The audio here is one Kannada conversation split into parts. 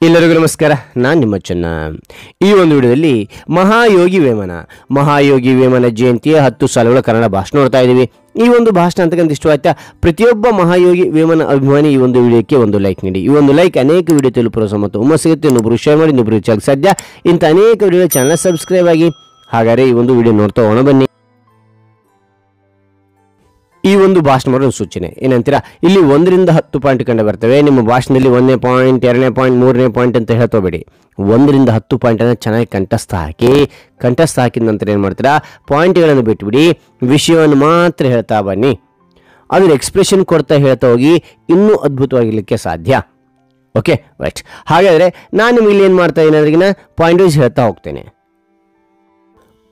ಎಲ್ಲರಿಗೂ ನಮಸ್ಕಾರ. ನಾನು ನಿಮ್ಮ ಚೆನ್ನ. ಈ ಒಂದು ವಿಡಿಯೋದಲ್ಲಿ ಮಹಾಯೋಗಿ ವೇಮನ ಜಯಂತಿಯ 10 ಸಾಲುಗಳ ಕನ್ನಡ ಭಾಷಣ ನೋಡ್ತಾ ಇದ್ದೀವಿ. ಈ ಒಂದು ಭಾಷಣ ಅಂತಕ್ಕಂಥ ಇಷ್ಟವಾಯ್ತಾ? ಪ್ರತಿಯೊಬ್ಬ ಮಹಾಯೋಗಿ ವೇಮನ ಅಭಿಮಾನಿ ಈ ಒಂದು ವಿಡಿಯೋಕ್ಕೆ ಒಂದು ಲೈಕ್ ನೀಡಿ. ಈ ಒಂದು ಲೈಕ್ ಅನೇಕ ವಿಡಿಯೋ ತಲುಪುವ ಮತ್ತು ಹುಮ್ಮಸ್ ಸಿಗುತ್ತೆ. ಇನ್ನೊಬ್ಬರು ಶೇರ್ ಮಾಡಿ, ಇನ್ನೊಬ್ಬರು ಚಾಗ್ ಸಾಧ್ಯ. ಇಂಥ ಅನೇಕ ವಿಡಿಯೋ ಚಾನಲ್ ಸಬ್ಸ್ಕ್ರೈಬ್ ಆಗಿ. ಹಾಗಾದರೆ ಈ ಒಂದು ವಿಡಿಯೋ ನೋಡ್ತಾ ಹೋಗೋಣ ಬನ್ನಿ. ಈ ಒಂದು ಭಾಷಣ ಮಾಡೋ ಸೂಚನೆ ಏನಂತೀರಾ? ಇಲ್ಲಿ 1 ರಿಂದ 10 ಪಾಯಿಂಟ್ ಕಂಡು ಬರ್ತವೆ. ನಿಮ್ಮ ಭಾಷಣದಲ್ಲಿ 1ನೇ ಪಾಯಿಂಟ್, 2ನೇ ಪಾಯಿಂಟ್, 3ನೇ ಪಾಯಿಂಟ್ ಅಂತ ಹೇಳ್ತೋಬೇಡಿ. 1 ರಿಂದ 10 ಪಾಯಿಂಟನ್ನು ಚೆನ್ನಾಗಿ ಕಂಠಸ್ಥ ಹಾಕಿದ ನಂತರ ಏನು ಮಾಡ್ತೀರಾ? ಪಾಯಿಂಟ್ಗಳನ್ನು ಬಿಟ್ಟುಬಿಡಿ, ವಿಷಯವನ್ನು ಮಾತ್ರ ಹೇಳ್ತಾ ಬನ್ನಿ. ಅದರ ಎಕ್ಸ್ಪ್ರೆಷನ್ ಕೊಡ್ತಾ ಹೇಳ್ತಾ ಹೋಗಿ, ಇನ್ನೂ ಅದ್ಭುತವಾಗಿರಲಿಕ್ಕೆ ಸಾಧ್ಯ. Okay, right. ಹಾಗಾದರೆ ನಾನು ನಿಮಗೆ ಇಲ್ಲಿ ಏನು ಮಾಡ್ತಾ ಇದ್ದೀನಿ ಅಂದ್ರೆ ಪಾಯಿಂಟ್ ವೈಸ್ ಹೇಳ್ತಾ ಹೋಗ್ತೇನೆ.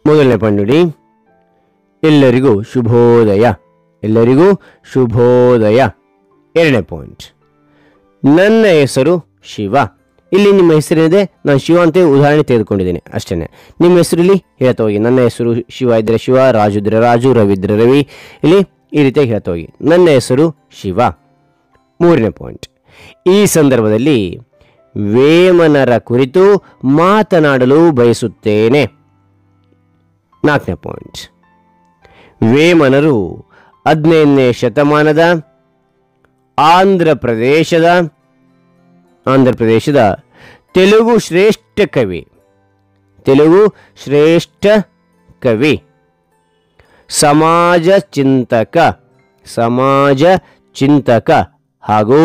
ಮೊದಲನೇ ಪಾಯಿಂಟ್ ನೋಡಿ, ಎಲ್ಲರಿಗೂ ಶುಭೋದಯ. 2ನೇ ಪಾಯಿಂಟ್, ನನ್ನ ಹೆಸರು ಶಿವ. ಇಲ್ಲಿ ನಿಮ್ಮ ಹೆಸರೇನಿದೆ, ನಾನು ಶಿವ ಅಂತ ಉದಾಹರಣೆ ತೆಗೆದುಕೊಂಡಿದ್ದೇನೆ ಅಷ್ಟೇ. ನಿಮ್ಮ ಹೆಸರು ಇಲ್ಲಿ ಹೇಳ್ತಾ ಹೋಗಿ. ನನ್ನ ಹೆಸರು ಶಿವ ಇದ್ದರೆ ಶಿವ, ರಾಜು ಇದ್ದರೆ ರಾಜು, ರವಿ ಇದ್ದರೆ ರವಿ. ಇಲ್ಲಿ ಈ ರೀತಿಯಾಗಿ ಹೇಳ್ತಾ ಹೋಗಿ, ನನ್ನ ಹೆಸರು ಶಿವ. 3ನೇ ಪಾಯಿಂಟ್, ಈ ಸಂದರ್ಭದಲ್ಲಿ ವೇಮನರ ಕುರಿತು ಮಾತನಾಡಲು ಬಯಸುತ್ತೇನೆ. 4ನೇ ಪಾಯಿಂಟ್, ವೇಮನರು 15ನೇ ಶತಮಾನದ ಆಂಧ್ರ ಪ್ರದೇಶದ ತೆಲುಗು ಶ್ರೇಷ್ಠ ಕವಿ, ಸಮಾಜ ಚಿಂತಕ ಹಾಗೂ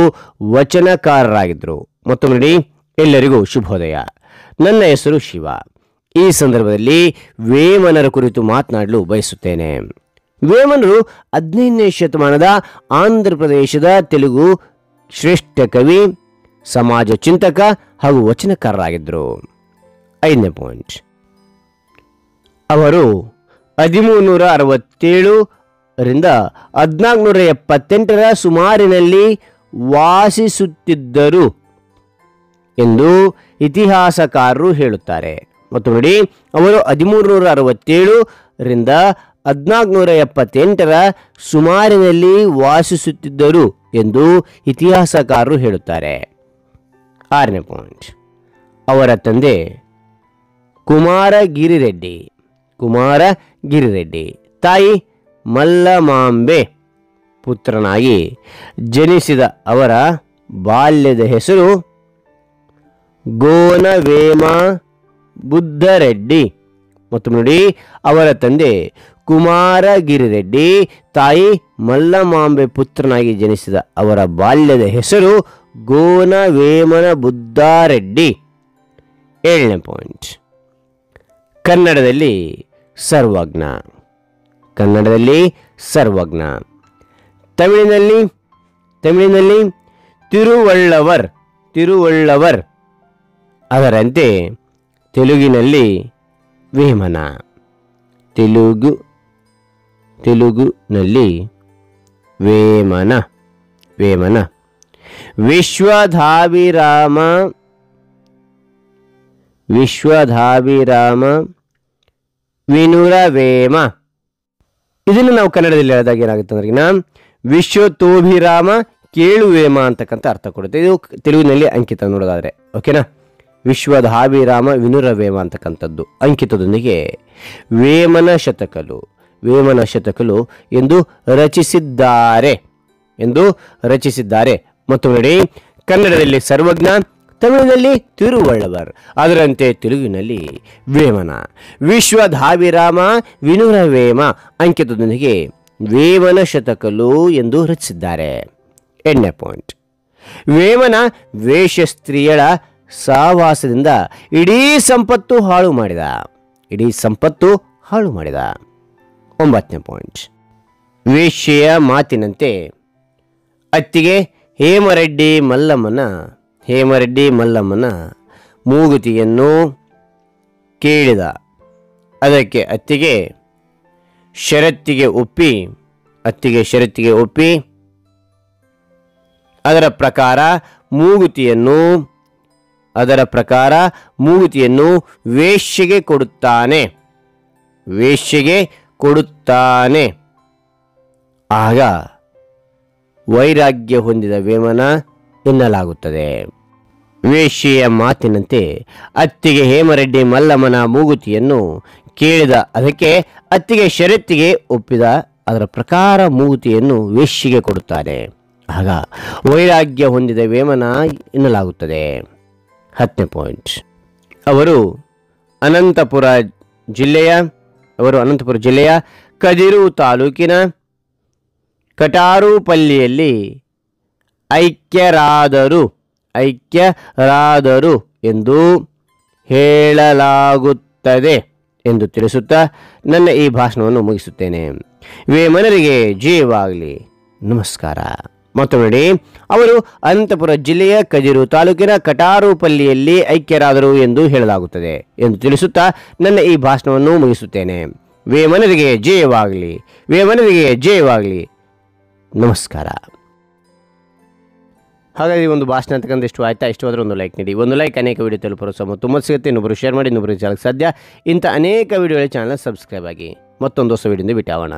ವಚನಕಾರರಾಗಿದ್ದರು. ಮತ್ತೊಮ್ಮೆ ನೋಡಿ, ಎಲ್ಲರಿಗೂ ಶುಭೋದಯ. ನನ್ನ ಹೆಸರು ಶಿವ. ಈ ಸಂದರ್ಭದಲ್ಲಿ ವೇಮನರ ಕುರಿತು ಮಾತನಾಡಲು ಬಯಸುತ್ತೇನೆ. ವೇಮನರು 15ನೇ ಶತಮಾನದ ಆಂಧ್ರ ಪ್ರದೇಶದ ತೆಲುಗು ಶ್ರೇಷ್ಠ ಕವಿ, ಸಮಾಜ ಚಿಂತಕ ಹಾಗೂ ವಚನಕಾರರಾಗಿದ್ದರು. 5ನೇ ಪಾಯಿಂಟ್, ಅವರು 1367 ರಿಂದ 1478 ಸುಮಾರಿನಲ್ಲಿ ವಾಸಿಸುತ್ತಿದ್ದರು ಎಂದು ಇತಿಹಾಸಕಾರರು ಹೇಳುತ್ತಾರೆ. ಮತ್ತು ನೋಡಿ, ಅವರು 1367 ರಿಂದ 1478 ಸುಮಾರಿನಲ್ಲಿ ವಾಸಿಸುತ್ತಿದ್ದರು ಎಂದು ಇತಿಹಾಸಕಾರರು ಹೇಳುತ್ತಾರೆ. 6ನೇ ಪಾಯಿಂಟ್, ಅವರ ತಂದೆ ಕುಮಾರಗಿರಿರೆಡ್ಡಿ, ತಾಯಿ ಮಲ್ಲಮಾಂಬೆ ಪುತ್ರನಾಗಿ ಜನಿಸಿದ ಅವರ ಬಾಲ್ಯದ ಹೆಸರು ಗೋನವೇಮ ಬುದ್ಧರೆಡ್ಡಿ. ಮತ್ತು ನೋಡಿ, ಅವರ ತಂದೆ ಕುಮಾರಗಿರಿರೆಡ್ಡಿ, ತಾಯಿ ಮಲ್ಲಮಾಂಬೆ ಪುತ್ರನಾಗಿ ಜನಿಸಿದ ಅವರ ಬಾಲ್ಯದ ಹೆಸರು ಗೋನವೇಮನ ಬುದ್ಧಾರೆಡ್ಡಿ. 7ನೇ ಪಾಯಿಂಟ್, ಕನ್ನಡದಲ್ಲಿ ಸರ್ವಜ್ಞ. ತಮಿಳಿನಲ್ಲಿ ತಿರುವಳ್ಳವರ್. ಅದರಂತೆ ತೆಲುಗಿನಲ್ಲಿ ವೇಮನ. ತೆಲುಗುನಲ್ಲಿ ವೇಮನ. ವಿಶ್ವಧಾಭಿರಾಮ ವಿನುರವೇಮ. ಇದನ್ನು ನಾವು ಕನ್ನಡದಲ್ಲಿ ಹೇಳಿದಾಗ ಏನಾಗುತ್ತೆ ಅಂದ್ರೆ ವಿಶ್ವತೋಭಿರಾಮ ಕೇಳುವೇಮ ಅಂತಕ್ಕಂಥ ಅರ್ಥ ಕೊಡುತ್ತೆ. ಇದು ತೆಲುಗಿನಲ್ಲಿ ಅಂಕಿತ ನೋಡೋದಾದ್ರೆ, ಓಕೆನಾ? ವಿಶ್ವಧಾಭಿರಾಮ ವಿನುರವೇಮ ಅಂತಕ್ಕಂಥದ್ದು ಅಂಕಿತದೊಂದಿಗೆ ವೇಮನ ಶತಕಲು ಎಂದು ರಚಿಸಿದ್ದಾರೆ. ಮತ್ತು ನೋಡಿ, ಕನ್ನಡದಲ್ಲಿ ಸರ್ವಜ್ಞ, ತಮಿಳಿನಲ್ಲಿ ತಿರುವಳ್ಳವರ್, ಅದರಂತೆ ತೆಲುಗಿನಲ್ಲಿ ವೇಮನ. ವಿಶ್ವಧಾಭಿರಾಮ ವಿನುರವೇಮ ಅಂಕಿತದೊಂದಿಗೆ ವೇಮನ ಶತಕಲು ಎಂದು ರಚಿಸಿದ್ದಾರೆ. 8ನೇ ಪಾಯಿಂಟ್, ವೇಮನ ವೇಷಸ್ತ್ರೀಯಳ ಸಹವಾಸದಿಂದ ಇಡೀ ಸಂಪತ್ತು ಹಾಳು ಮಾಡಿದ. 9ನೇ ಪಾಯಿಂಟ್, ವೇಶ್ಯೆಯ ಮಾತಿನಂತೆ ಅತ್ತಿಗೆ ಹೇಮರೆಡ್ಡಿ ಮಲ್ಲಮ್ಮನ ಮೂಗುತಿಯನ್ನು ಕೇಳಿದ. ಅದಕ್ಕೆ ಅತ್ತಿಗೆ ಷರತ್ತಿಗೆ ಒಪ್ಪಿ ಅದರ ಪ್ರಕಾರ ಮೂಗುತಿಯನ್ನು ವೇಶ್ಯೆಗೆ ಕೊಡುತ್ತಾನೆ. ಆಗ ವೈರಾಗ್ಯ ಹೊಂದಿದ ವೇಮನ ಎನ್ನಲಾಗುತ್ತದೆ. ವೇಶ್ಯೆಯ ಮಾತಿನಂತೆ ಅತ್ತಿಗೆ ಹೇಮರೆಡ್ಡಿ ಮಲ್ಲಮ್ಮನ ಮೂಗುತಿಯನ್ನು ಕೇಳಿದ. ಅದಕ್ಕೆ ಅತ್ತಿಗೆ ಷರತ್ತಿಗೆ ಒಪ್ಪಿದ. ಅದರ ಪ್ರಕಾರ ಮೂಗುತಿಯನ್ನು ವೇಶ್ಯೆಗೆ ಕೊಡುತ್ತಾನೆ. ಆಗ ವೈರಾಗ್ಯ ಹೊಂದಿದ ವೇಮನ ಎನ್ನಲಾಗುತ್ತದೆ. 10ನೇ ಪಾಯಿಂಟ್. ಅವರು ಅನಂತಪುರ ಜಿಲ್ಲೆಯ ಕದಿರು ತಾಲೂಕಿನ ಕಟಾರುಪಲ್ಲಿಯಲ್ಲಿ ಐಕ್ಯರಾದರು ಎಂದು ಹೇಳಲಾಗುತ್ತದೆ ಎಂದು ತಿಳಿಸುತ್ತಾ ನನ್ನ ಈ ಭಾಷಣವನ್ನು ಮುಗಿಸುತ್ತೇನೆ. ವೇಮನರಿಗೆ ಜಯವಾಗಲಿ. ನಮಸ್ಕಾರ. ಮತ್ತೊಮ್ಮೆ ನೋಡಿ, ಅವರು ಅನಂತಪುರ ಜಿಲ್ಲೆಯ ಕದಿರು ತಾಲೂಕಿನ ಕಟಾರುಪಲ್ಲಿಯಲ್ಲಿ ಐಕ್ಯರಾದರು ಎಂದು ಹೇಳಲಾಗುತ್ತದೆ ಎಂದು ತಿಳಿಸುತ್ತಾ ನನ್ನ ಈ ಭಾಷಣವನ್ನು ಮುಗಿಸುತ್ತೇನೆ. ವೇಮನರಿಗೆ ಜಯವಾಗಲಿ. ನಮಸ್ಕಾರ. ಹಾಗಾಗಿ ಒಂದು ಭಾಷಣ ಅಂತಕ್ಕಂಥ ಇಷ್ಟು ಆಯ್ತಾ? ಇಷ್ಟವಾದರೆ ಒಂದು ಲೈಕ್ ನೀಡಿ. ಒಂದು ಲೈಕ್ ಅನೇಕ ವಿಡಿಯೋ ತಲುಪಲು ತುಂಬ ಸಿಗುತ್ತೆ. ಇನ್ನೊಬ್ಬರು ಶೇರ್ ಮಾಡಿ, ಇನ್ನೊಬ್ಬರು ಚಾನಲ್ ಸಾಧ್ಯ. ಇಂಥ ಅನೇಕ ವಿಡಿಯೋಗಳ ಚಾನಲ್ ಸಬ್ಸ್ಕ್ರೈಬ್ ಆಗಿ. ಮತ್ತೊಂದು ಹೊಸ ವಿಡಿಯೋದಿಂದ ಬಿಟ್ಟಾಗೋಣ.